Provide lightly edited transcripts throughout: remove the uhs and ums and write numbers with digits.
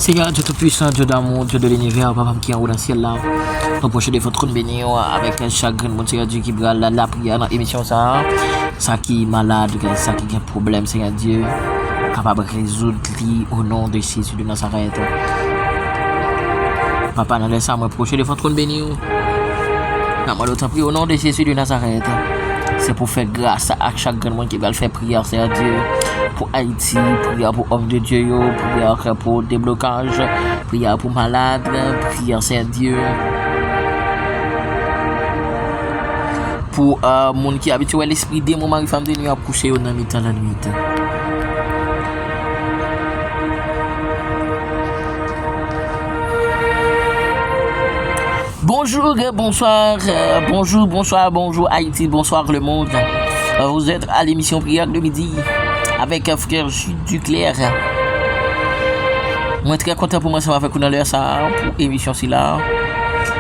Seigneur Dieu Tout-Puissant, Dieu d'amour, Dieu de l'univers, Papa qui est en haut dans le ciel là. Nous proches de votre trône béni avec chaque grand Seigneur Dieu qui bral la prière dans l'émission ça. Ça qui est malade, ça qui a un problème, Seigneur Dieu, capable de résoudre au nom de Jésus de Nazareth. Papa, nous laissons moi proche de votre trône béni. Nous l'autre prie au nom de Jésus de Nazareth. C'est pour faire grâce à chaque grand monde qui va faire prière, Seigneur Dieu. Pour Haïti, prière pour homme de Dieu, prière pour déblocage, prière pour malade, prière, Seigneur Dieu. Pour monde qui habitué l'esprit de mon mari femme de nuit à coucher au dans mi-temps la nuit. Bonjour, bonsoir, bonjour Haïti, bonsoir le monde. Vous êtes à l'émission Prière de midi avec frère Jules Duclerc. Moi très content pour moi ça avec vous dans l'heure ça pour émission si là.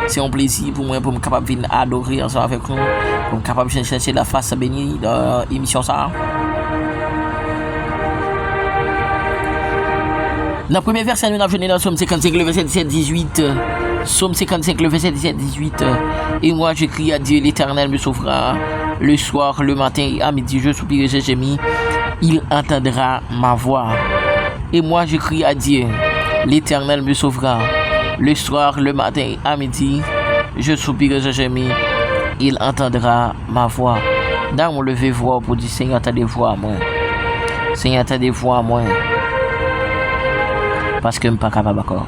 C'est un plaisir pour moi pour me capable venir adorer ensemble avec nous, pour me capable chercher la face bénie dans l'émission ça. La première verset nous avons venu dans Somme 55 le verset 17-18. Somme 55 le verset 17-18. Et moi je crie à Dieu, l'Éternel me sauvera. Le soir, le matin et à midi, je soupire et je gémis. Il entendra ma voix. Et moi je crie à Dieu, l'Éternel me sauvera. Le soir, le matin et à midi, je soupire et je gémis. Il entendra ma voix. Dans mon lever voix pour dire Seigneur, t'as des voix à moi. Seigneur, t'as des voix à moi. Parce que je ne suis pas capable encore.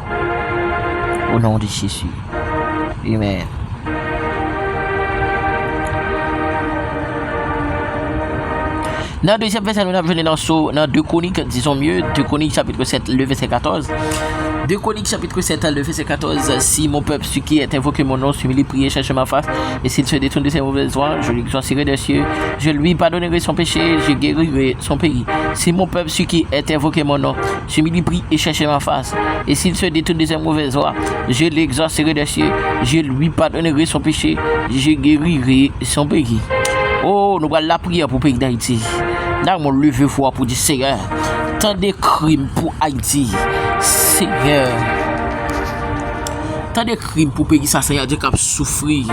Au nom de Jésus. Amen. Dans le deuxième verset, nous avons venu dans 2 Chroniques, disons mieux, 2 Chroniques chapitre 7, le verset 14. 2 Chroniques chapitre 7, le verset 14. Si mon peuple, celui qui est invoqué mon nom, s'humilie, prie, cherche ma face, et s'il se détourne de ses mauvaises voies, je l'exorciserai des cieux, je lui pardonnerai son péché, je guérirai son pays. Si mon peuple, celui qui est invoqué mon nom, s'humilie, prie et cherche ma face, et s'il se détourne de ses mauvaises voies, je l'exorciserai des cieux, je lui pardonnerai son péché, je guérirai son pays. Oh, nous allons la prière pour le pays d'Haïti. Dans mon lever foi pour dire Seigneur, tant de crimes pour Haïti. Seigneur, tant de crimes pour le pays, ça, Seigneur, Dieu qui a souffert.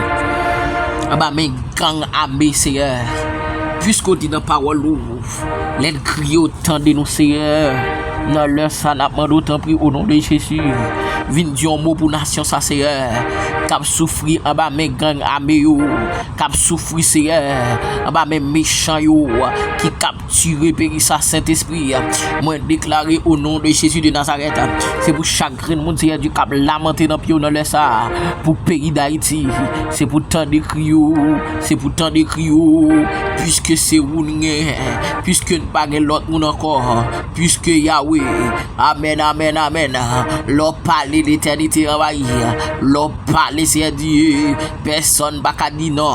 Mais gang armé, Seigneur. Puisqu'on dit dans la parole, les cris autant de nous, Seigneur. Dans leur ça n'a pas d'autant pris au nom de Jésus. Vin dire un mot pour nation ça Seigneur. Cap souffrir en bas mes gang armés yo. Cap souffrir Seigneur. En bas mes méchants yo qui capturé péri ça Saint-Esprit. Moi déclarer au nom de Jésus de Nazareth. C'est pour chaque grain monde Seigneur du cap lamenter dans pied dans leur ça pour pays d'Haïti. C'est pour tant de cris c'est pour tant de cris puisque c'est vous puisque pas l'autre monde encore puisque Yahweh amen amen amen l'on parle l'éternité envahie l'on parle c'est Dieu personne pas dire non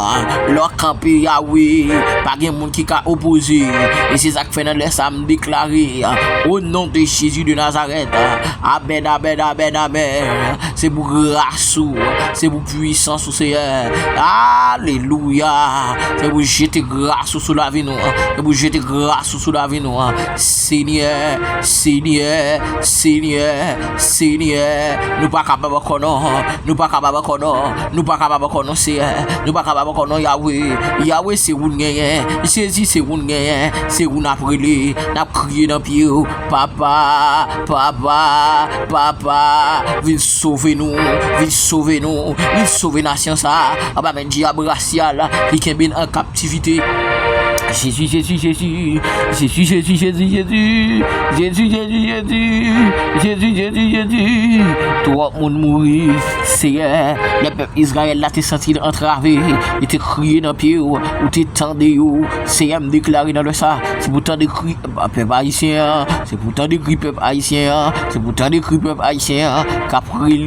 l'on camper Yahweh pas de monde qui a opposé et c'est ça que fait dans les ça me déclarer au nom de Jésus de Nazareth amen amen amen amen c'est pour grâce c'est pour puissance au Seigneur alléluia c'est pour jeter grâce sur la vie nous c'est pour jeter grâce sur la vie nous Seigneur Seigneur, Seigneur, Seigneur, nous pas capables de connaître, nous pas capables de connaître, nous pas capables de connaître, Seigneur, nous pas capables de connaître Yahweh, Yahweh c'est vous gagner, Jésus c'est vous gagner, c'est vous n'appelez, n'a crié dans pied, papa, papa, papa, viens sauver nous, viens sauver nous, viens sauver nation ça, ah ben diable racial qui est bien en captivité. Jésus, Jésus, Jésus, Jésus, Jésus, Jésus, Jésus, Jésus, Jésus, Jésus, Jésus, Jésus, Jésus, toi mon mourir, Seigneur, le peuple Israël là t'es senti entravé, et t'es crié dans pied ou t'es tendu, Seigneur me déclaré dans le ça, c'est pourtant des cris peuple haïtien, c'est pourtant des cris peuple haïtien, c'est pourtant des cris peuple haïtien, qu'après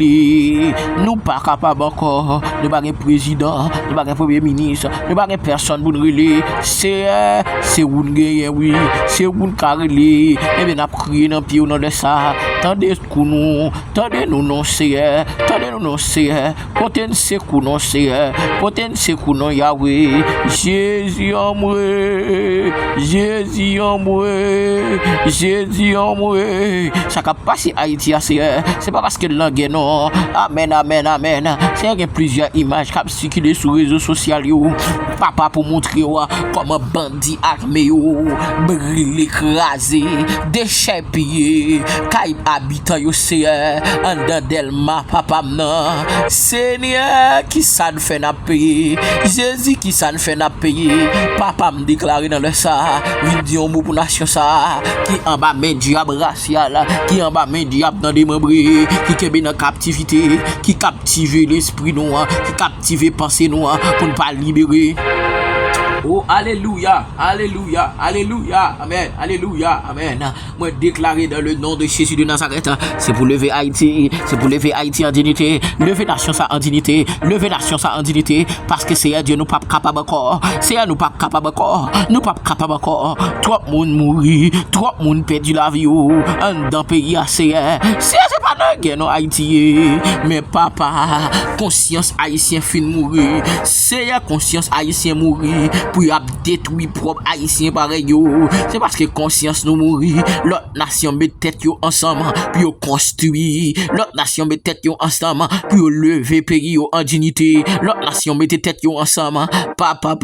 nous pas capable encore, nous pas un président, nous pas un premier ministre, nous pas personne pour nous relayer, c'est vous gagner oui c'est vous carrelé et bien n'a prié dans pied dans le ça tendez nous non Seigneur, tendez nous non Seigneur, potense kou non Seigneur, potense kou non Yahweh, Jésus en moi, Jésus en moi, Jésus en moi. Ça a passé Haïti à Seigneur, c'est pas parce que langue non. Amen, amen, amen. C'est qu'il y a plusieurs images qui circulent sur les réseaux sociaux. Papa pour montrer comment bandit armé brûlé, écrasé, déchets pillés, caille habitant yo Seigneur, en Delma, papa non. Seigneur, qui ça ne fait n'a payer, Jésus qui ça ne fait n'a payer, papa me déclare dans le ça, vidéo mot pour nation ça, qui en bas main diable racial, qui en bas main diable dans des membres, qui kebe dans captivité, qui captive l'esprit noir, qui captive pensée noire pour ne pas libérer. Oh, alléluia, alléluia, alléluia, amen, alléluia, amen. Moi déclarer dans le nom de Jésus de Nazareth, c'est pour lever Haïti, c'est pour lever Haïti en dignité, lever nation ça en dignité, lever nation ça en dignité, parce que c'est Dieu nous pas capable encore, c'est nous pas capable encore, nous pas capable encore. Trop monde mourir, trop monde perdu la vie en dans pays c'est pas dans guerre non Haïti, mais papa, conscience haïtien fin mourir, c'est conscience haïtien mourir. Pour y détruire propre haïtien pareil yo. C'est parce que conscience nous mourir. L'autre nation met tête yo ensemble puis yo construit. L'autre nation met tête yo ensemble puis yo lever pays yo en dignité. L'autre nation met tête yo ensemble papa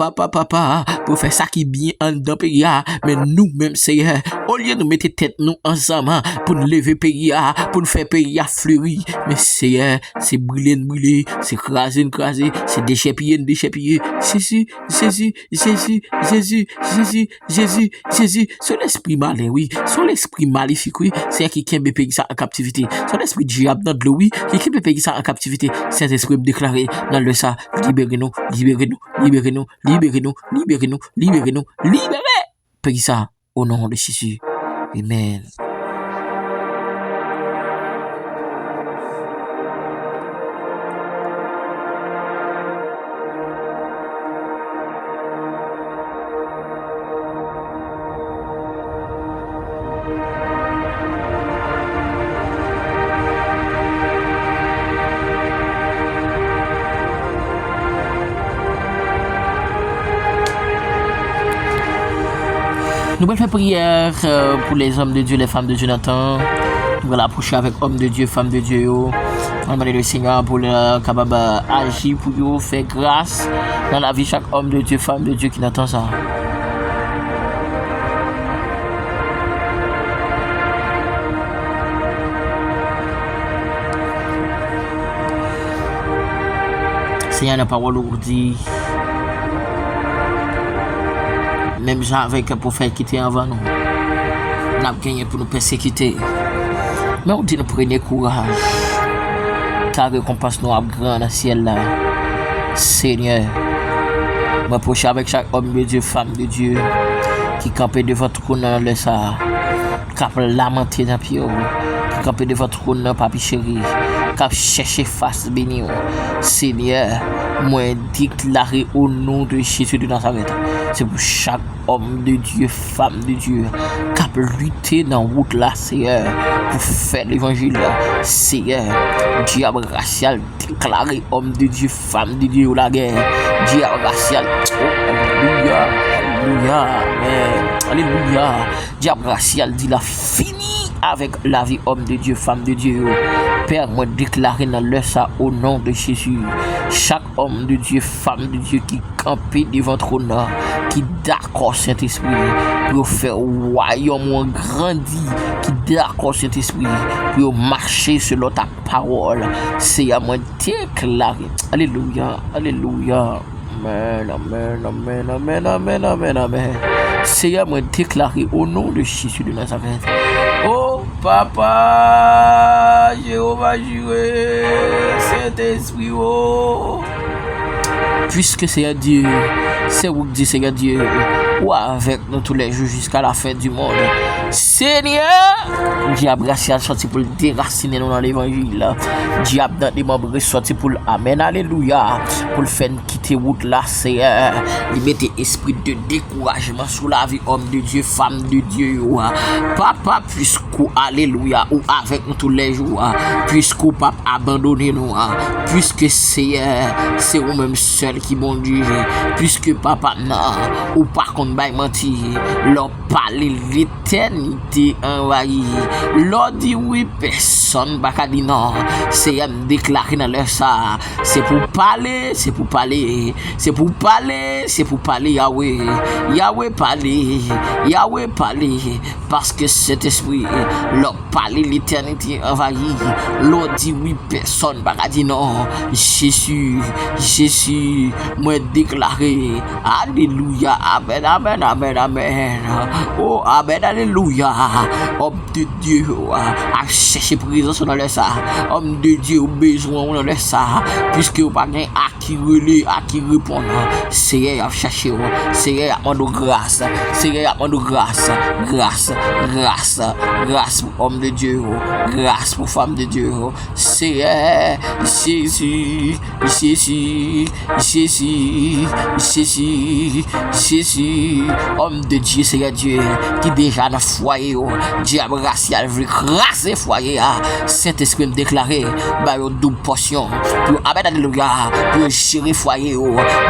pour faire ça qui bien en dans pays mais nous même c'est au lieu de mettre tête nous ensemble pour nous lever pays pour nous faire pays fleurir mais c'est brûler c'est craser c'est déchepiller Jésus, son esprit malin, oui, son esprit maléfique, oui, c'est qui aime pays ça en captivité, son esprit diable dans le oui, qui aime pays ça en captivité, cet esprit me déclaré dans le ça, libérez-nous, pays ça, au nom de Jésus, amen. Nous allons faire prière pour les hommes de Dieu, les femmes de Dieu Nathan. Nous allons approcher avec hommes de Dieu, femmes de Dieu. On va demander le Seigneur pour le capable agir, pour lui faire grâce dans la vie de chaque homme de Dieu, femme de Dieu qui n'attend ça. Seigneur, la parole aujourd'hui. Même gens avec un prophète qui était avant nous, nous avons gagné pour nous persécuter. Mais on dit nous prenez courage. Ta récompense nous a grand dans le ciel là. Seigneur, je m'approche avec chaque homme de Dieu, femme de Dieu, qui campait devant votre trône dans le Sahara, qui a lamenté dans pied, qui campait devant votre trône dans papi chéri, qui a cherché face béni. Seigneur, moi déclaré au nom de Jésus de Nazareth. C'est pour chaque homme de Dieu, femme de Dieu, qui a lutté dans la route là, Seigneur, pour faire l'évangile. Seigneur, diable racial, déclaré homme de Dieu, femme de Dieu, la guerre. Diable racial, alléluia, alléluia, amen, alléluia. Diable racial dit la fini avec la vie homme de Dieu, femme de Dieu. Père, moi déclarer dans le ça au nom de Jésus. Chaque homme de Dieu, femme de Dieu qui campait devant ton trône, qui d'accord Saint-Esprit pour faire royaume grandi, qui d'accord Saint-Esprit pour marcher selon ta parole. C'est à moi déclarer. Alléluia, alléluia. Amen, amen, amen, amen, amen, amen, amen. C'est à moi déclarer au nom de Jésus de Nazareth. Oh papa, Jéhovah juré, Saint-Esprit, oh. Puisque c'est Dieu, c'est vous qui dites c'est Dieu, ou avec nous tous les jours jusqu'à la fin du monde. Seigneur, diable racial sorti pour le déraciner nous dans l'évangile. Diable dans les membres sorti pour amen, alléluia, pour le faire quitter route là, Seigneur. Il mettait esprit de découragement sur la vie, homme de Dieu, femme de Dieu. Papa, puisqu'ou, alléluia, ou avec nous tous les jours, puisqu'ou papa abandonné nous, puisque Seigneur, c'est vous-même seul qui bon Dieu, puisque papa, non, ou par contre, bah, menti, leur parler l'éternité envahie, leur dit oui, personne, bah, dit non, c'est déclaré dans leur ça, c'est pour parler, c'est pour parler, c'est pour parler, c'est pour parler, Yahweh, Yahweh parler, Yahweh parler, parce que cet esprit, leur parler l'éternité envahie, leur dit oui, personne, bah, dit non, Jésus, Jésus, moi déclaré, alléluia, amen, amen, amen, amen, oh, amen, alléluia, homme de Dieu, à chercher présence dans le ça, homme de Dieu, besoin dans le ça, puisque vous pas à qui relais, à qui répondre, c'est à chercher, c'est à demander grâce, c'est à demander grâce, grâce, grâce, grâce pour homme de Dieu, grâce pour femme de Dieu, c'est Jésus, Jésus, Jésus, Jésus, Jésus, homme de Dieu, c'est Dieu qui déjà dans le foyer, diable racial veut craser foyer, Saint-Esprit déclaré, bah une double portion, pour amen alléluia, pour gérer foyer,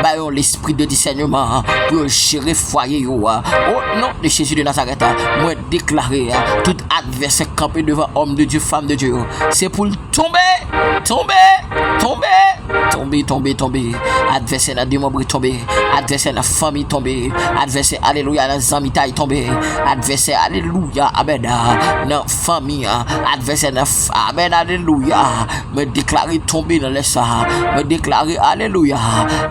bah l'esprit de discernement, pour gérer foyer, au nom de Jésus de Nazareth, moi déclaré, tout adversaire campé devant homme de Dieu, femme de Dieu, c'est pour tomber, tomber, tomber, tomber, tomber, tomber, adversaire dans deux membres tomber, adversaire dans la famille tomber, adversaire alléluia dans les amis tomber, adversaire alléluia, amen, dans la famille, adversaire dans amen, alléluia, me déclarer tomber dans les ça, me déclarer alléluia,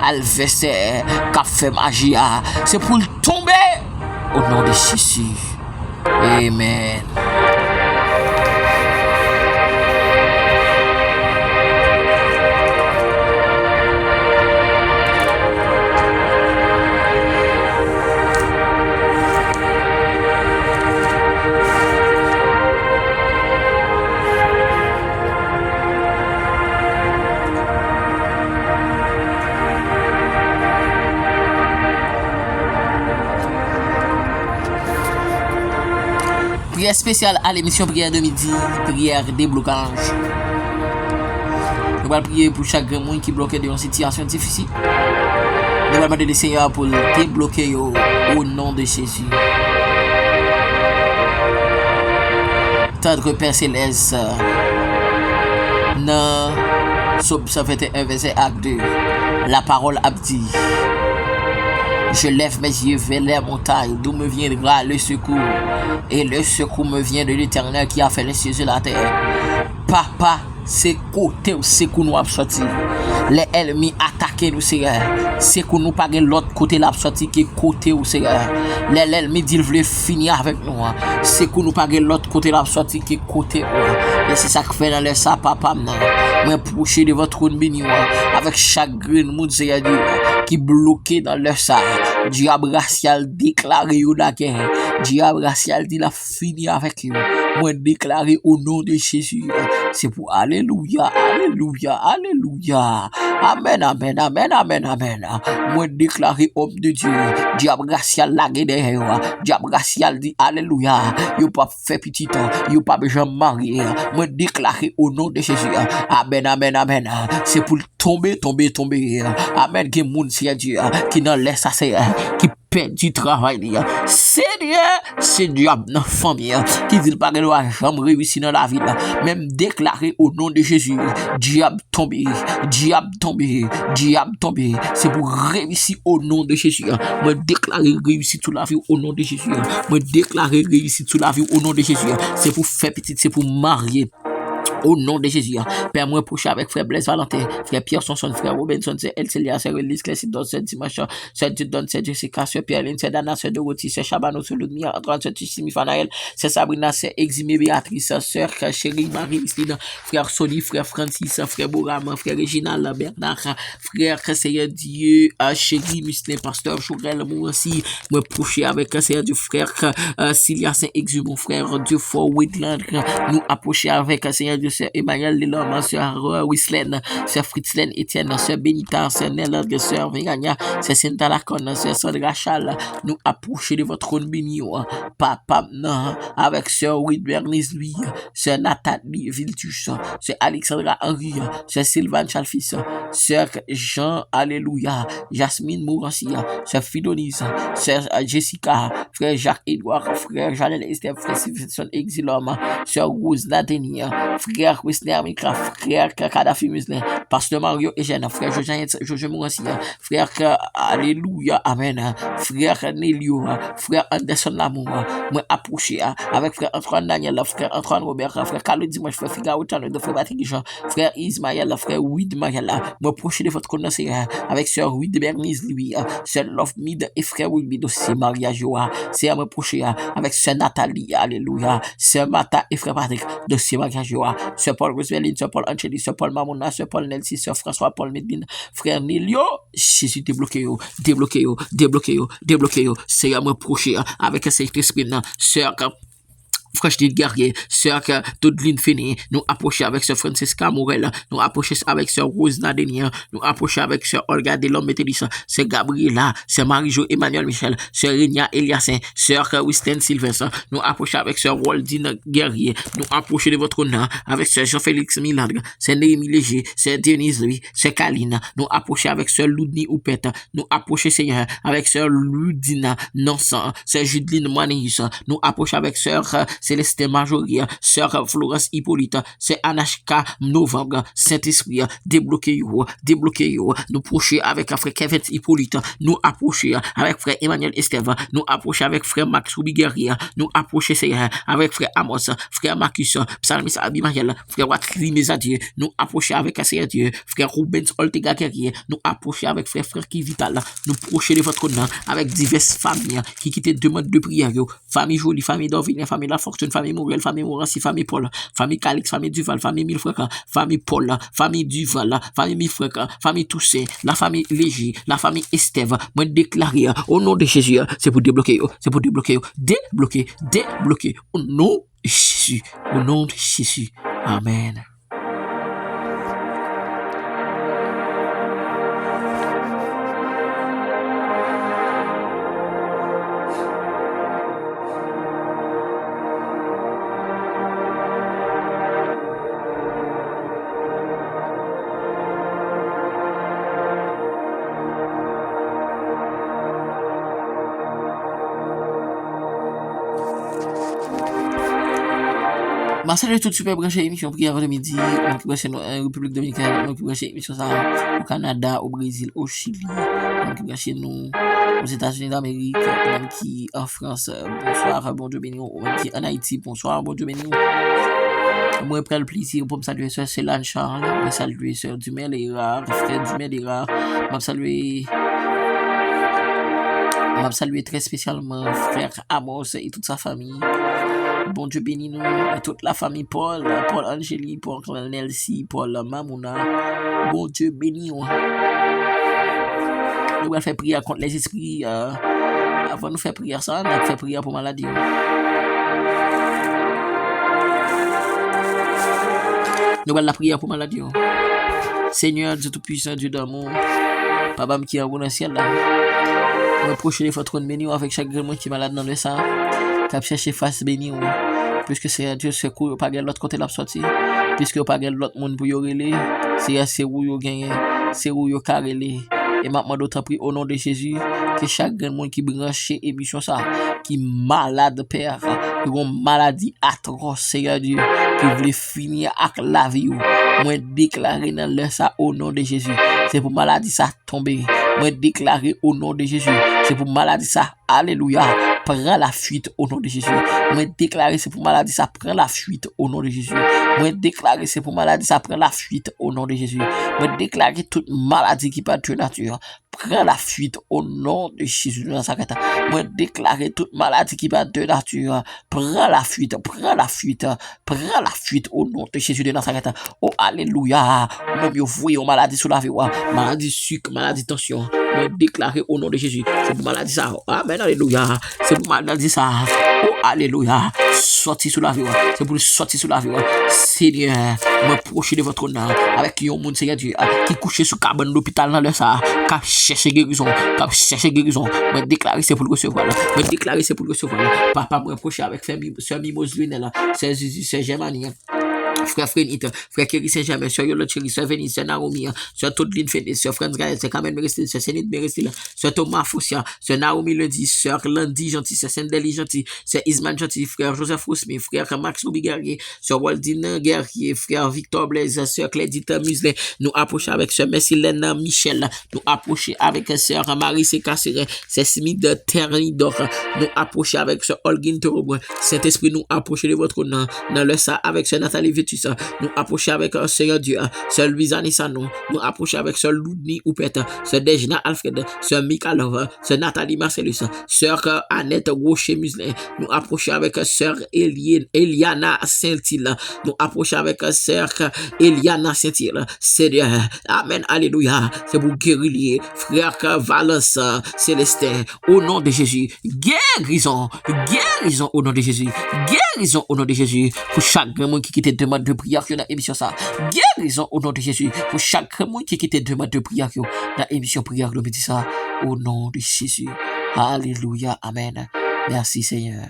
adversaire qui a fait magie, c'est pour tomber au nom de Jésus, amen. Prière spéciale à l'émission prière de midi, prière déblocage. Nous allons prier pour chaque monde qui est bloqué dans une situation difficile. Nous allons demander au Seigneur pour débloquer au nom de Jésus. Tendre Père Céleste, dans Psaume 121, verset 2, la parole a dit: je lève mes yeux vers les montagnes, d'où me viendra le secours. Et le secours me vient de l'Éternel qui a fait les cieux et la terre. Papa, c'est côté où c'est qu'on nous a sorti. Les ennemis attaquent nous, Seigneur. C'est qu'on nous pas l'autre côté la sorti qui est côté où, Seigneur. Les ennemis disent veulent finir avec nous. C'est qu'on nous pas l'autre côté la sorti qui est côté où. Et c'est ça que fait dans les ça, papa. Moi, procher de votre trône béni avec chaque grain de Seigneur Dieu qui bloqué dans leur ça. Diable racial déclaré au la guerre. Diable racial dit la fini avec eux. Moi déclaré au nom de Jésus. C'est pour alléluia, alléluia, alléluia. Amen, amen, amen, amen, amen. Moi déclaré homme de Dieu. Diable racial la guerre. Diable racial dit alléluia. Yo pas fait petit temps. Yo pas besoin marier. Moi déclaré au nom de Jésus. Amen, amen, amen. C'est pour tomber, tomber, tomber. Amen. Qui moun c'est Dieu qui n'en laisse assez, qui perd du travail. Seigneur, c'est diable dans la famille qui dit pas qu'il va jamais réussir dans la vie. Même déclaré au nom de Jésus, diable tombé, diable tombé, diable tombé. C'est pour réussir au nom de Jésus. Me déclarer réussir toute la vie au nom de Jésus. Me déclarer réussir toute la vie au nom de Jésus. C'est pour faire petit, c'est pour marier. Au nom de Jésus, Père, moi, approcher avec frère Blaise Valentin, frère Pierre Sonson, frère Robinson, c'est Elcelia, c'est Relise, c'est Don, c'est Dimanche, c'est Dudon, c'est Jessica, c'est Pierre-Lynn, c'est Dana, c'est Dorothy, c'est Chabano, c'est Ludmilla, Antoine, c'est Tissimi Fanaël, c'est Sabrina, c'est Eximé Béatrice, sœur Chérie, Marie-Christine, frère Soli, frère Francis, frère Bourama, frère Réginald, Bernard, frère Seigneur Dieu, Chérie, Muslin, pasteur Jourel, moi aussi, moi, approcher avec Seigneur Dieu, frère Silia, Saint-Exu, mon frère Dieu, Fort Whitland, nous approcher avec Seigneur Dieu, Sœur Emmanuel Lelom, Sœur Wislène, Sœur Fritzlène Etienne, Sœur Benita, Sœur Nella, Sœur Vegania, Sœur Senta Lacon, Sœur Sandra Chal, nous approcher de votre trône béni, Papa, avec Sœur Wid Bernice, lui, Sœur Nathalie Viltus, Sœur Alexandra Henry, Sœur Sylvain Chalfis, Sœur Jean, Alléluia, Jasmine Mourancia, Sœur Fidonise, Sœur Jessica, frère Jacques-Edouard, frère Janel Esther, frère Sylvain Exilom, Sœur Rose Nadenia, frère Wesley Amika, frère Kadafi Muslin, pasteur Mario Eugène, frère Jojo Mourancia, frère Alléluia, Amen, frère Nelio, frère Anderson Lamour, moi approché avec frère Antoine Daniel, frère Antoine Robert, frère Carlo Dimanche, frère Figaro Tano, frère Patrick Jean, frère Ismaël, frère Wid Mayala, moi approché de votre connaissance avec sœur Wid Bernice, lui, sœur Love Mid et frère Wilby, c'est Maria Joa, c'est à me approcher avec sœur Nathalie, Alléluia, sœur Mata et frère Patrick, dossier Maria Joa, sœur Paul Roosevelt, sœur Paul Angeli, sœur Paul Mamona, sœur Paul Nelsi, sœur François Paul Medine, frère Nélio, Jésus débloqué, c'est à me approcher avec cet esprit, sœur Frangine Guerrier, sœur Todeline Fini, nous approcher avec sœur Francisca Morel, nous approcher avec sœur Rose Nadenia, nous approcher avec sœur Olga Delhomme Métélis, sœur Gabriela, sœur Marie-Jo Emmanuel Michel, sœur Renia Eliassin, sœur Winston Sylvestre, nous approcher avec sœur Waldine Guerrier, nous approcher de votre nom avec sœur Jean-Félix Milandre, sœur Néhémie Léger, sœur Denise Louis, sœur Kaline, nous approcher avec sœur Loudni Oupette, nous approcher Seigneur avec sœur Ludina Nansan, sœur Judeline Moineus, nous approcher avec sœur Célestin Majoria, sœur Florence Hippolyte, sœur Anashka Novembre, Saint-Esprit, débloquez yo, nous approcher avec frère Kevin Hippolyte, nous approcher avec frère Emmanuel Esteve, nous approcher avec frère Max Rubigeria, nous approcher Seigneur avec frère Amos, frère Marcus, Psalmis Abimael, frère Watri Mesadieu, nous approcher avec Seigneur Dieu, frère Rubens Oltega Guerrier, nous approcher avec frère qui Vital, nous approcher de votre nom avec diverses familles qui quittent demande de prière, famille Jolie, famille d'Orville, famille La Fortune, famille Morel, famille Morancy, famille Paul, famille Calix, famille Duval, famille Milfreka, famille Paul, famille Duval, famille Milfreka, famille Toussaint, la famille Léger, la famille Estève, moi déclarer au nom de Jésus, c'est pour débloquer, débloquer, au nom de Jésus, Amen. Ma salut tout super branché émission prière de midi, on qui branché en République Dominicaine, on qui branché émission ça au Canada, au Brésil, au Chili, on qui branché nous aux États-Unis d'Amérique, on qui en France, bonsoir, bon Dieu béni, on qui en Haïti, bonsoir, bon Dieu béni. Moi, après le plaisir pour me saluer sœur Céline Charles, me saluer sœur Dumel et Rare, frère Dumel et Rare, me saluer très spécialement frère Amos et toute sa famille. Bon Dieu bénis nous, et toute la famille Paul Angélie, Paul Nelsi, Paul Mamouna. Bon Dieu bénis nous. Nous allons faire prière contre les esprits. Avant de faire prière ça, nous allons faire prière pour maladie. Nous allons la prière pour maladie. Seigneur Dieu Tout-Puissant, Dieu d'amour, Papa qui est en le ciel là. Nous approchons de votre trône béni avec chaque monde qui est malade dans le sang. Cap chercher face béni puisque c'est Dieu secours pas l'autre côté la sortie puisque pas l'autre monde pour yo relé c'est où yo gagner c'est où yo carrelé et maintenant d'autres prie au nom de Jésus que chaque monde qui branche émission ça qui malade père qui ont maladie atroce Seigneur Dieu qui voulait finir avec la vie moi déclarer dans le ça au nom de Jésus c'est pour maladie ça tomber moi déclarer au nom de Jésus c'est pour maladie ça alléluia prend la fuite au nom de Jésus. Moi déclarer c'est pour maladie ça prend la fuite au nom de Jésus. Moi déclarer c'est pour maladie ça prend la fuite au nom de Jésus. Moi déclarer toute maladie qui part de nature prend la fuite au nom de Jésus de Nazareth. Moi déclarer toute maladie qui part de nature prend la fuite au nom de Jésus de Nazareth. Oh alléluia. Même vous voyez une maladie sur la vie, maladie sucre, maladie tension. Moi déclarer au nom de Jésus, c'est pour maladie ça. Amen, alléluia. C'est pour maladie ça. Oh alléluia. Sorti sur la vie, c'est pour sortir sur la vie. Seigneur, me proche de votre nom avec un monde Seigneur Dieu qui couché sous cabane d'hôpital dans le ça, qui cherche guérison, me déclarer c'est pour le recevoir. Me déclarer c'est pour le recevoir. Papa me proche avec sœur Mimose Lunel, c'est Germanie. Frère Frenit, frère Kerry Saint-Germain, sœur Yolande Chéri, sœur Venise, sœur Naomi, sœur Todeline Fédé, sœur Franz Gaël, sœur Carmen Merestil, sœur Sénit Merestil, sœur Thomas Fossia, sœur Naomi Lundi, sœur Lundi Gentil, sœur Sendeli Gentil, sœur Isman Gentil, frère Joseph Rousmi, frère Max Loubi Guerrier, sœur Waldine Guerrier, frère Victor Blaise, sœur Clédita Muselet, nous approcher avec sœur Messilène Michel, nous approcher avec sœur Marie Sécassere, sœur Smith de Ternidor, nous approcher avec sœur Holguin Torobre, Saint-Esprit nous approcher de votre nom, dans le ça avec sœur Nathalie Vitus, nous approcher avec Seigneur Dieu, sœur Louise Anissano, nous approcher avec sœur Loudni Oupette, sœur Dejna Alfred, sœur Mikalov, sœur Nathalie Marcellus, sœur Annette Rocher Muslin, nous approcher avec sœur Eliana Saint-Il, nous approcher avec sœur Eliana Saint-Il, Seigneur, Amen, Alléluia, c'est pour guérir, frère Valence Célestin, au nom de Jésus, guérison au nom de Jésus, guérison au nom de Jésus, pour chaque monde qui quitte demande de prière dans l'émission ça, guérison au nom de Jésus, pour chaque monde qui quitte demande de prière dans l'émission prière de midi ça, au nom de Jésus, Alléluia, Amen, merci Seigneur.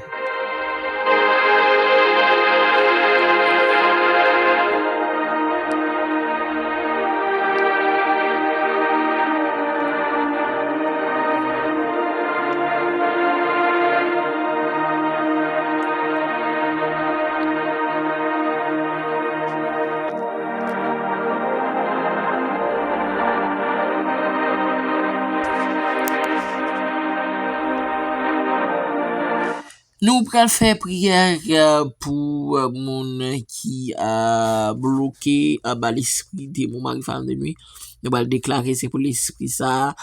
Nous prenons faire prière pour mon qui a bloqué l'esprit de mon mari femme de nuit. Nous allons déclarer c'est pour l'esprit ça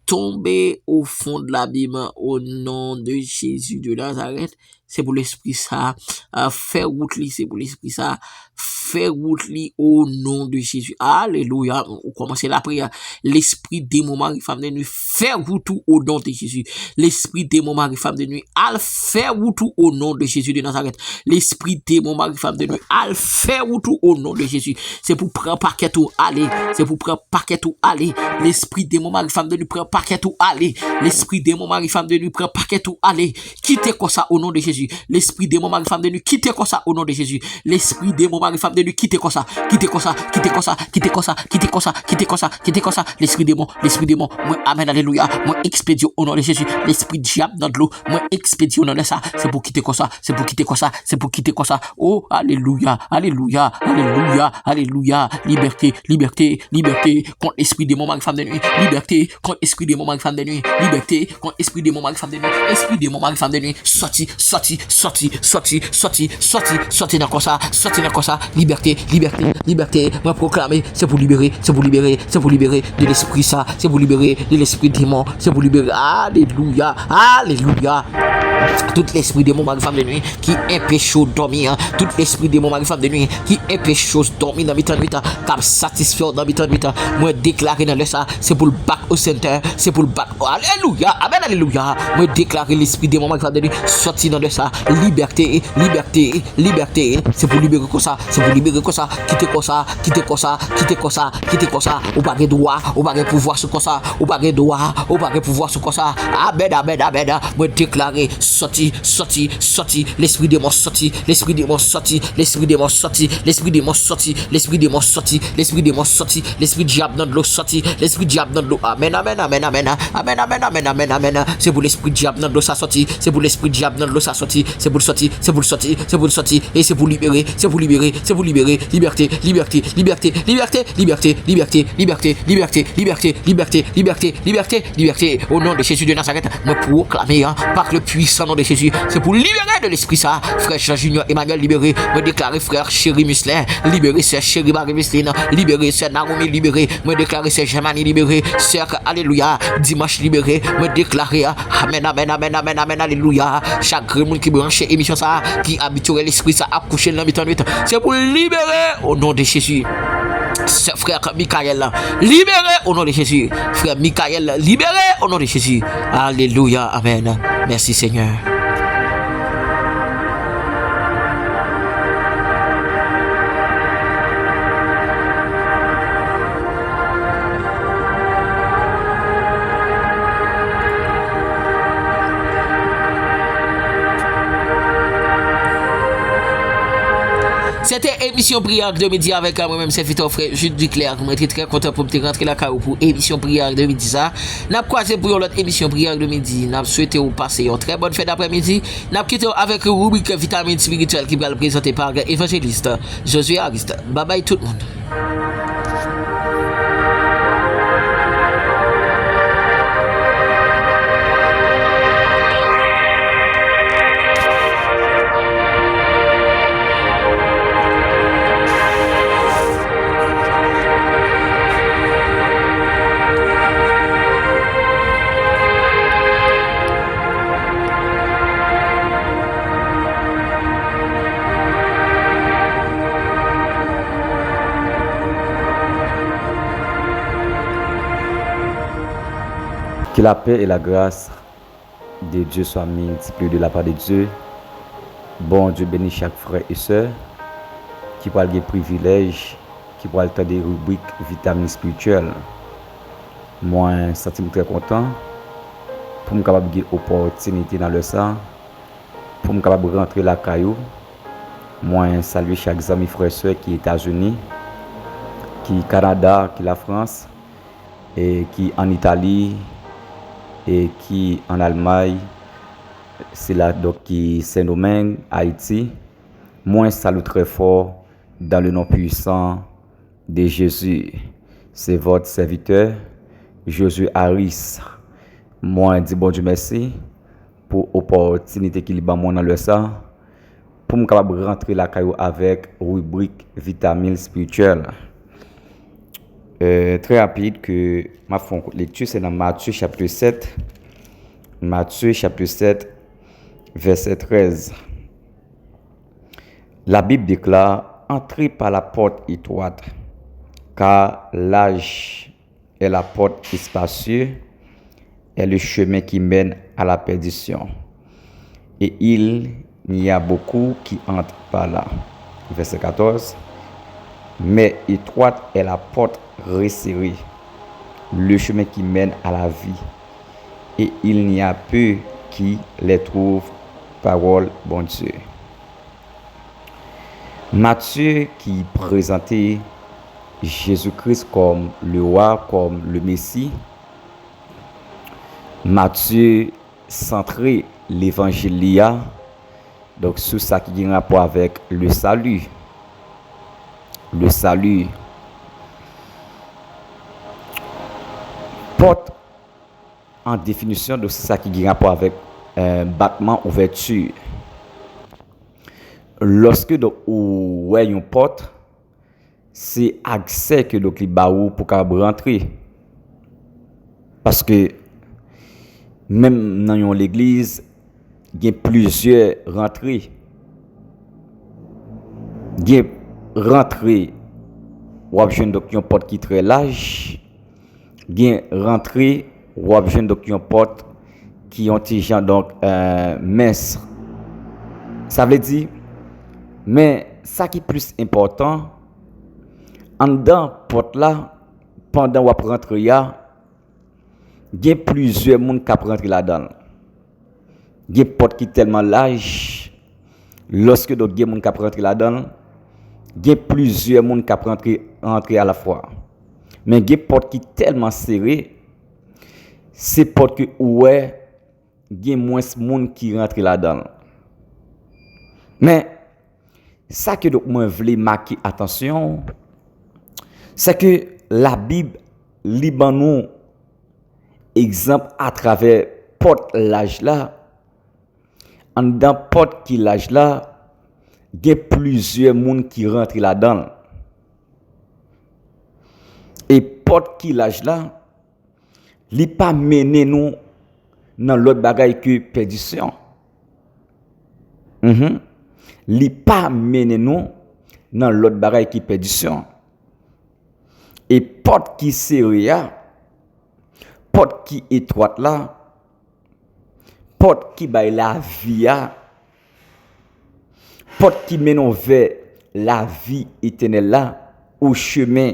tomber au fond de l'abîme au nom de Jésus de Nazareth. C'est pour l'esprit ça faire route li, c'est pour l'esprit ça faire route li au nom de Jésus. Alléluia. On commence la prière. L'esprit de mon mari femme de nuit faire route au nom de Jésus. L'esprit de mon mari femme de nuit al faire route au nom de Jésus de Nazareth. L'esprit de mon mari femme de nuit al faire route au nom de Jésus. C'est pour prendre paquet tout aller. C'est pour prendre paquet tout aller. L'esprit de mon mari femme de nuit prend paquet tout aller. L'esprit de mon mari femme de nuit prend paquet tout aller. Quittez comme ça au nom de Jésus. L'esprit de mon mari femme de nuit quittez comme ça au nom de Jésus. L'esprit de mon mari femme de nuit quittez comme ça. Quittez comme ça. Quittez comme ça. Quittez comme ça. Quittez comme ça. Quittez comme ça. Quittez comme ça. L'esprit démon. Moi amen alléluia. Moi expédie au nom de Jésus. L'esprit diable dans de l'eau. Moi expédie au nom de ça. C'est pour quitter comme ça. C'est pour quitter comme ça. C'est pour quitter comme ça. Oh alléluia. Alléluia. Alléluia. Alléluia. Liberté. Liberté. Liberté. Contre l'esprit de mon mari femme de nuit. Liberté. Contre l'esprit de mon mari femme de nuit. Liberté. Contre l'esprit de mon mari femme de nuit. Esprit de mon mari femme de nuit. Sorti dans comme ça. Sorti dans comme ça. Liberté. Moi proclamer. C'est pour libérer de l'esprit ça. C'est pour libérer de l'esprit démon. C'est pour libérer. Alléluia. Alléluia. Tout l'esprit de mon mari femme de nuit qui empêche de dormir. Tout l'esprit de mon mari femme de nuit qui empêche de dormir dans mi-temps de nuit. Qui satisfait dans mi-temps de nuit. Moi déclarer dans le ça. C'est pour le bac au centre. C'est pour le bac. Alléluia. Amen. Alléluia. Moi déclarer l'esprit de mon mari femme de nuit sorti dans le ça. Liberté. C'est pour libérer comme ça. Quitter comme ça. Ou pas de droit. Ou pas de pouvoir sur comme ça. Ou pas de droit. Ou pas de pouvoir sur comme ça. Amen. Moi déclarer sorti. L'esprit de mon sorti. L'esprit de mon sorti. L'esprit diable dans l'eau sorti. L'esprit diable dans l'eau. Amen. C'est pour l'esprit diable dans l'eau ça sorti. C'est pour l'esprit diable dans l'eau ça sorti. C'est pour le sorti. Et c'est pour libérer. libérer, liberté, liberté, liberté, liberté, liberté, liberté, liberté, liberté, liberté, liberté, liberté, liberté, liberté. Au nom de Jésus de Nazareth, me proclamer par le puissant nom de Jésus. C'est pour libérer de l'esprit ça. Frère Jean Junior Emmanuel libéré, me déclarer frère chéri Muslin, libéré sœur chéri Marie Muslin, libéré sœur Naomi libéré, me déclarer sœur Germanie libéré, sœur alléluia, dimanche libéré, me déclarer amen, amen, amen, amen, amen, alléluia. Chaque monde qui branche émission ça, qui habituerait l'esprit ça à coucher dans le nuit, c'est pour libérer au nom de Jésus. Frère Michael, libéré au nom de Jésus. Frère Michael, libéré au nom de Jésus. Alléluia, amen. Merci Seigneur. C'était émission prière de midi avec moi-même, c'est Victor frère Jules Duclerc. Je suis très content pour me rentrer la carrière pour émission prière de midi. Ça, n'a croisé pour l'autre émission prière de midi. N'a souhaité vous passer une très bonne fête d'après-midi. N'a quitté avec une rubrique vitamine spirituelle qui va le présenter par l'évangéliste Josué Ariste. Bye bye tout le monde. Que la paix et la grâce de Dieu soient multipliées de la part de Dieu. Bon Dieu bénit chaque frère et sœur qui pourra le privilège, qui pourra le temps des rubriques vitamines spirituelles. Moi, je suis très content pour me capable de opportunité dans le sang, pour me capable de rentrer la caillou. Moi, je salue chaque ami frère et sœur qui est aux États-Unis, qui est au Canada, qui est la France, et qui est en Italie, et qui en Allemagne, c'est là donc qui Saint-Domingue, Haïti. Moi, je salue très fort dans le nom puissant de Jésus. C'est votre serviteur, Josué Harris. Moi, je dis bon Dieu merci pour l'opportunité qu'il m'a donné dans le sang, pour me capable rentrer la caillou avec rubrique vitamines spirituelles. Très rapide que ma lecture, c'est dans Matthieu chapitre 7. Matthieu chapitre 7, verset 13. La Bible déclare: entrez par la porte étroite, car large est la porte spacieuse et le chemin qui mène à la perdition. Et il y a beaucoup qui entrent par là. Verset 14. Mais étroite est la porte resserrée, le chemin qui mène à la vie, et il n'y a peu qui les trouvent. Parole bon Dieu. Matthieu qui présentait Jésus-Christ comme le roi, comme le Messie. Matthieu centré l'évangile donc sur ça qui a un rapport avec le salut. Le salut. Porte en définition de ça qui a un rapport avec battement, ouverture. Lorsque vous voyez une porte, c'est accès que donc les baou pour rentrer. Parce que même dans l'église, il y a plusieurs rentrées. Il y a rentrée, ou une porte qui est très large. Il y a rentrée, ou une porte qui ont des gens donc mince. Ça veut dire, mais ça qui est plus important, en dedans porte là, pendant qu'on rentre il y a plusieurs monde qui rentrent là-dedans. Il y a une porte qui est tellement large, lorsque d'autres gens qui rentrent là-dedans, il y a plusieurs monde qui rentrent à la fois. Mais il y a une porte qui est tellement serrée, c'est porte que ouais, il y a moins de monde qui rentre là-dedans. Mais ça que donc moi voulais marquer attention, c'est que la Bible liban nous exemple à travers porte l'âge là, en dans porte qui l'âge là, il y a plusieurs monde qui rentrent là-dedans. Et porte qui l'âge là, li pas mener nous dans l'autre bagaille que perdition. Li pas mener nous dans l'autre bagaille qui perdition. Et porte qui serrée, porte qui étroite là, porte qui baille la vie, porte qui mène vers la vie éternelle là, au chemin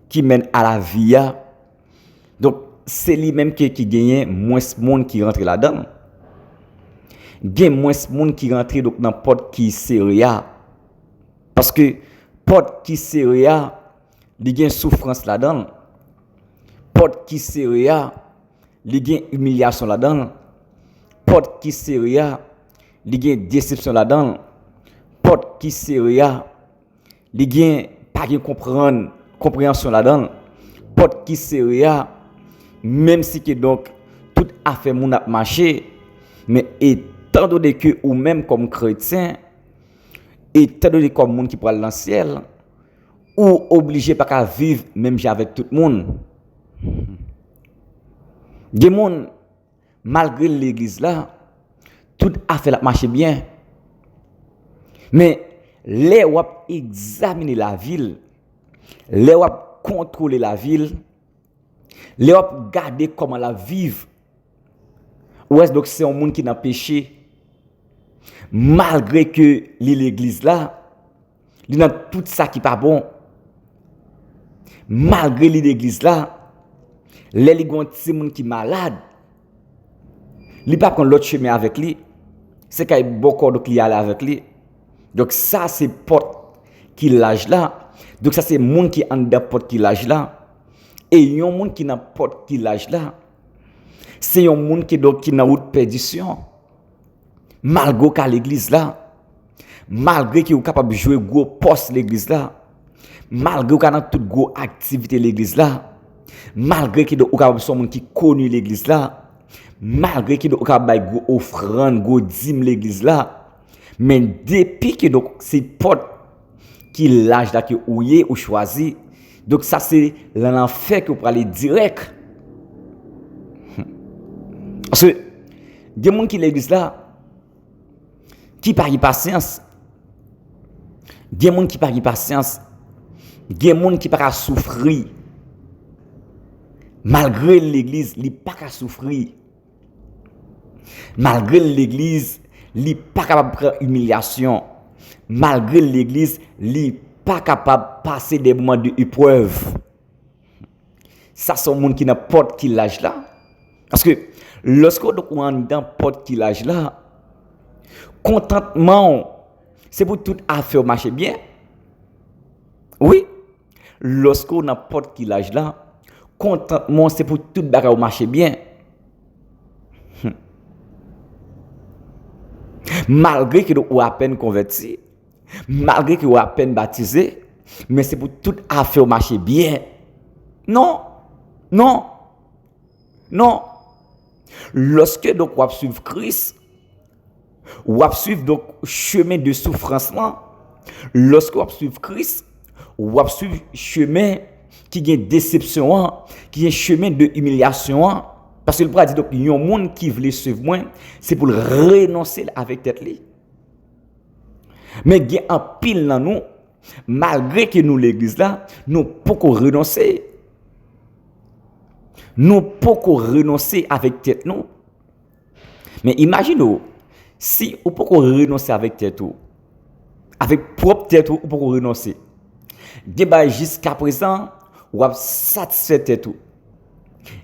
qui mène à la vie. Donc c'est lui-même qui gagne moins de monde qui rentre là-dedans. Gagne moins de monde qui rentre donc dans porte qui serrée, parce que porte qui serrée, il y a une souffrance là-dedans. Porte qui serrée, il y a une humiliation là-dedans. Porte qui serrée, il y a une déception là-dedans. Porte qui serrée, il y a pas de compréhension là-dedans. Porte qui serrée, même si que donc tout a fait mon a marché, mais étant donné que ou même comme chrétien, étant donné comme monde qui parle dans le ciel, ou obligé pas qu'à vivre même avec tout le monde. Des monde malgré l'église là, tout a fait la marche bien. Mais les wap examiner la ville, les wap contrôler la ville, les wap garder comment la vivre. Ou est-ce donc c'est un monde qui n'a péché malgré que l'église là, il a tout ça qui pas bon. Malgré l'église là, les gens qui sont malades, ils pas prendre l'autre chemin avec lui, c'est qu'il y a beaucoup de clients avec lui. Donc ça c'est porte qui l'âge là. Donc ça c'est monde qui en dedans porte qui l'âge là. Et il y a un monde qui n'a porte qui l'âge là. C'est un monde qui donc qui n'a route perdition. Malgré qu'à l'église là, malgré qu'il est capable de jouer gros poste l'église là, malgré qu'il a toute gros activité l'église là, malgré qu'il est capable de monde qui connu l'église là, malgré qu'il est capable de gros offrande, gros dîme l'église là, mais depuis que donc c'est porte qui l'âge là que ouillé ou choisi, donc ça c'est l'enfer que vous aller direct. Parce que des gens qui l'église là qui par patience, des gens qui par patience, des gens qui par souffrir malgré l'église, il pas qu'à souffrir. Malgré l'église, il pas capable de prendre humiliation. Malgré l'église, il pas capable de passer des moments d'épreuve. Ça c'est un monde qui n'a pas de l'âge là. Parce que lorsque on est dans porte qui l'âge là, contentement, c'est pour tout affaire marcher bien. Oui, lorsqu'on n'a porte qui l'âge là, contentement, c'est pour tout bagarre marcher bien. Malgré que vous à peine converti, malgré que vous à peine baptisé, mais c'est pour tout affaire marcher bien. Non, non, non. Lorsque donc vous suivre Christ, vous suivre donc chemin de souffrance là, lorsque vous suivre Christ, vous suivre chemin qui a déception, qui est chemin de humiliation, parce que le prophète dit donc il y a un monde qui veut suivre moi, c'est pour renoncer avec tête li. Mais il y a un pile dans nous, malgré que nous l'église là, nous pouvons renoncer. Nous pouvons renoncer avec tête nous. Mais imaginez si vous pouvez renoncer avec tête ou avec propre tête ou pouvez renoncer. Débat jusqu'à présent, ou avez satisfait tête ou.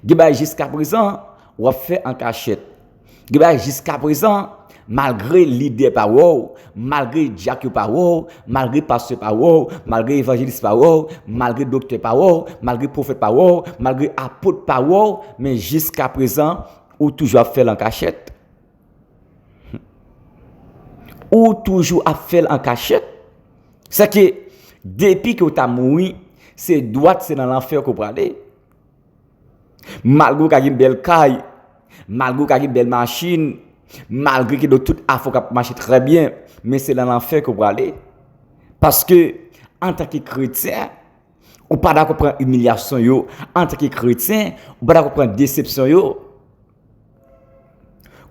Débat jusqu'à présent, ou avez fait en cachette. Débat jusqu'à présent, malgré l'idée par wow, malgré Jacques par wow, malgré pasteur par wow, malgré évangéliste par wow, malgré docteur par wow, malgré prophète par wow, malgré apôtre par wow, mais jusqu'à présent, ou toujours fait en cachette. Ou toujours à faire en cachette. C'est que depuis que tu as mouru, c'est droite, c'est dans l'enfer qu'on peut aller. Malgré qu'il y a une belle caille, malgré qu'il y a une belle machine, malgré que tout a marché très bien, mais c'est dans l'enfer qu'on peut aller. Parce que, en tant que chrétien, ou pas d'accord prendre humiliation yo, en tant que chrétien, ou pas d'accord prendre déception yo.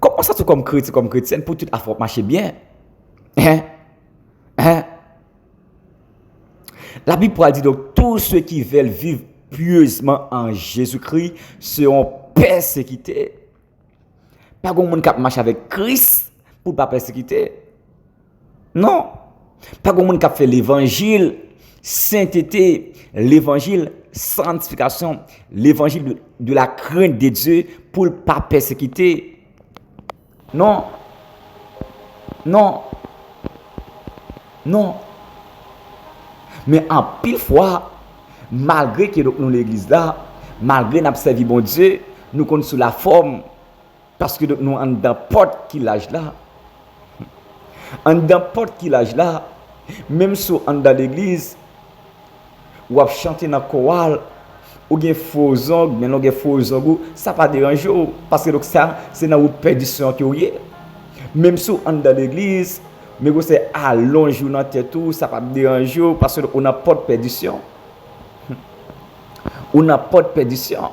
Comment ça tu comme chrétienne pour tout a marcher bien? La Bible dit donc tous ceux qui veulent vivre pieusement en Jésus-Christ seront persécutés. Pas grand monde qui marche avec Christ pour pas persécuter. Non. Pas grand monde qui fait l'évangile, sainteté, l'évangile, sanctification, l'évangile de la crainte de Dieu pour pas persécuter. Non. Non. Non. Mais en pile fois, malgré que nous l'église là, malgré nous avons servi bon Dieu, nous sommes sous la forme, parce que nous sommes dans n'importe quel âge là. En n'importe quel âge là, même si on dans l'église, ou à chanter dans le chorale, ou bien faux ongles, mais non faux ongles, ça pas dérange parce que donc ça c'est dans une perdition qui est. Même si on dans l'église, mais vous c'est allongé dans tête tout, ça pas déranger parce qu'on n'a pas de perdition. On n'a pas de perdition.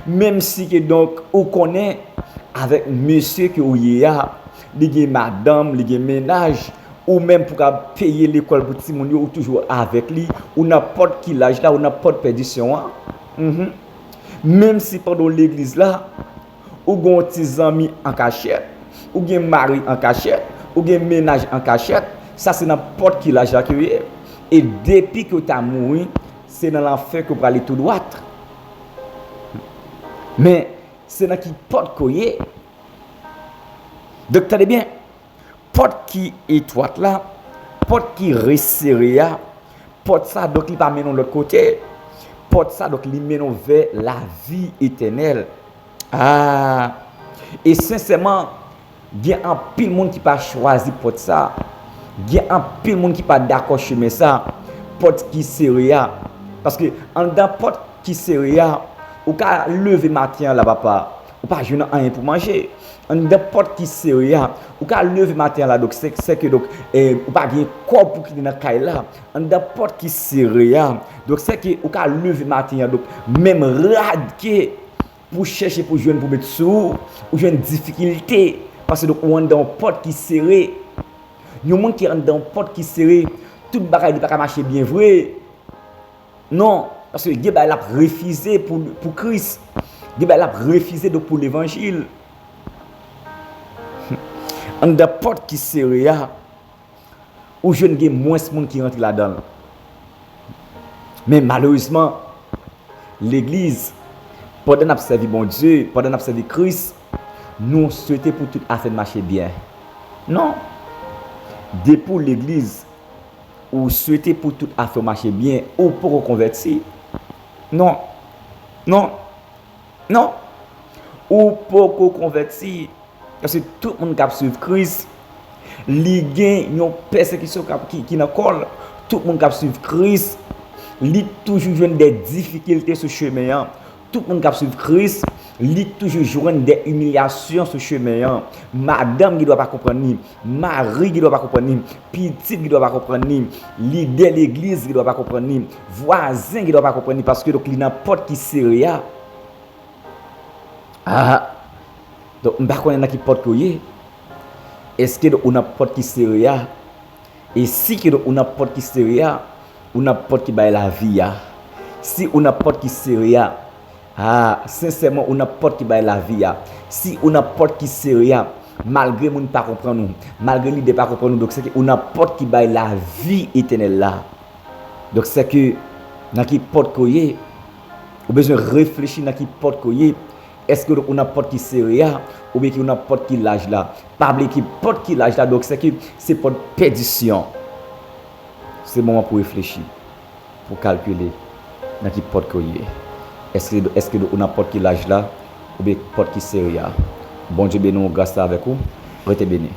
Même si que donc on connaît avec monsieur que vous y a, les madame, les ménage ou même pour payer l'école pour petit monde ou toujours avec lui, on n'a pas de quel âge là, on n'a pas de perdition. Même si pendant l'église là, ou gon petits amis en cachette, ou gen mari en cachette, ou gen ménage en cachette, ça c'est n'importe qui l'âge là qui est. Et depuis que tu as mouru, c'est dans l'enfer que tu vas aller tout droit. Mais c'est dans qui porte koye. Donc tenez bien, porte qui étroite là, porte qui resserrée là, porte ça donc il va mener de l'autre côté. Porte ça donc il mène vers la vie éternelle. Ah, et sincèrement, il y a un pile monde qui pas choisi porte ça. Il y a un pile monde qui pas d'accord chemin ça. Porte qui serré parce que en dans porte qui serré ou ka lever matin là papa, ou pas joindre rien pour manger. En dans porte qui serré ou ka lever matin là donc c'est que donc ou pas gain corps pour qui dans caille là. En dans porte qui serré donc c'est que ou ka lever matin donc même radquer pour chercher pour joindre pour mettre sous ou joindre difficulté parce que donc on dans porte qui serré. Yon monde qui rentre dans porte qui serré, toute bagaille pas marcher bien vrai. Non, parce que Dieu l'a refusé pour Christ. Dieu l'a refusé pour l'évangile. En dans porte qui serré ou jeune gen moins monde qui rentre là-dedans. Mais malheureusement, l'église pendant n'a servi bon Dieu, pendant n'a servi Christ, nous souhaitons pour toute affaire marcher bien. Non. Dès pour l'église ou souhaiter pour toute affaire marcher bien ou pour reconvertir. Non. Non. Non. Ou pour reconvertir. Parce que tout le monde qui suivre Christ, li gen yon persécution qui n'a colle. Tout le monde qui suivre Christ, li toujours joindre des difficultés sur chemin. Tout le monde qui suivre Christ, li toujours joindre des humiliations sur chemin. Madame qui doit pas comprendre ni, mari qui doit pas comprendre ni, petit qui doit pas comprendre ni, leader de l'église qui doit pas comprendre ni, voisin qui doit pas comprendre ni parce que donc il n'importe qui sérieux. Ah. Donc on pas connait qui porte koye. Est-ce que on a porte qui sérieux? Et si que on a porte qui sérieux, on a porte qui bail la vie. Si on a porte qui sérieux, ah, sincèrement, on a porte qui baille la vie. Si on a porte qui sérieux, malgré moun pas comprendre nous, malgré l'idée pas comprendre nous, donc c'est que on a porte qui baille la vie éternelle là. Donc c'est que dans qui porte koye, on besoin réfléchir dans qui porte koye. Est-ce que on a porte qui sérieux ou bien qu'on a porte qui l'âge là? Pas oublier qui porte qui l'âge là, donc c'est que c'est porte perdition. C'est le moment pour réfléchir, pour calculer dans qui porte koye. Est-ce que on a porte qui l'âge là ou bien porte qui sérieux? Bon Dieu béni, grâce avec vous. Restez béni.